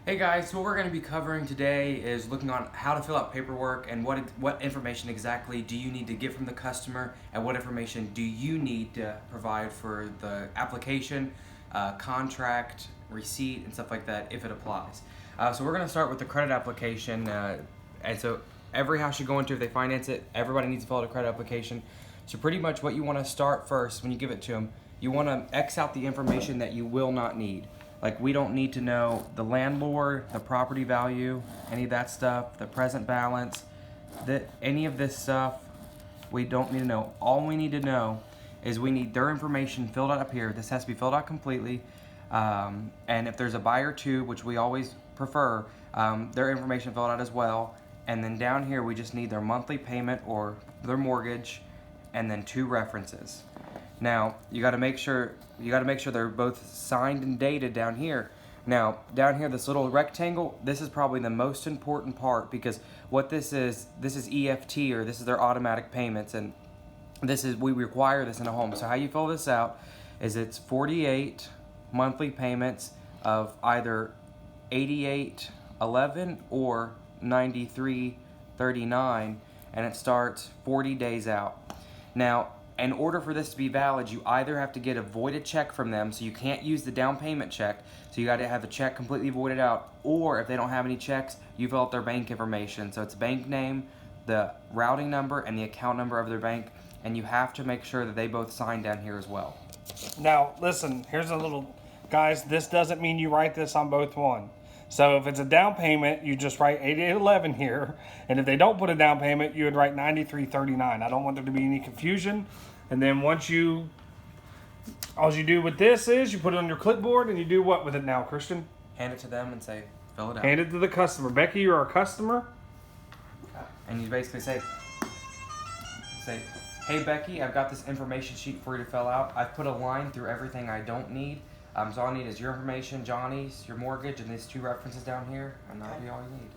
Hey guys, so what we're going to be covering today is looking on how to fill out paperwork and what information exactly do you need to get from the customer and what information do you need to provide for the application, contract, receipt, and stuff like that if it applies. So we're going to start with the credit application, and so every house you go into, if they finance it, everybody needs to fill out a credit application. So pretty much what you want to start first when you give it to them, you want to X out the information that you will not need. Like, we don't need to know the landlord, the property value, any of that stuff, the present balance, any of this stuff. We don't need to know. All we need to know is we need their information filled out up here. This has to be filled out completely. And if there's a buyer too, which we always prefer, their information filled out as well. And then down here, we just need their monthly payment or their mortgage, and then 2 references. Now, you got to make sure they're both signed and dated down here. Now, down here, this little rectangle, this is probably the most important part, because what this is EFT, or this is their automatic payments, and we require this in a home. So how you fill this out is it's 48 monthly payments of either 88.11 or 93.39, and it starts 40 days out. Now, in order for this to be valid, you either have to get a voided check from them, so you can't use the down payment check, so you got to have the check completely voided out, or if they don't have any checks, you fill out their bank information. So it's bank name, the routing number, and the account number of their bank, and you have to make sure that they both sign down here as well. Now, listen, here's a little, guys, this doesn't mean you write this on both one. So if it's a down payment, you just write 8811 here, and if they don't put a down payment, you would write 9339. I don't want there to be any confusion. And then all you do with this is you put it on your clipboard, and you do what with it now, Christian? Hand it to them and say, fill it out. Hand it to the customer. Becky, you're our customer. And you basically say, hey Becky, I've got this information sheet for you to fill out. I've put a line through everything I don't need. So all I need is your information, Johnny's, your mortgage, and these 2 references down here, and that'll be all you need.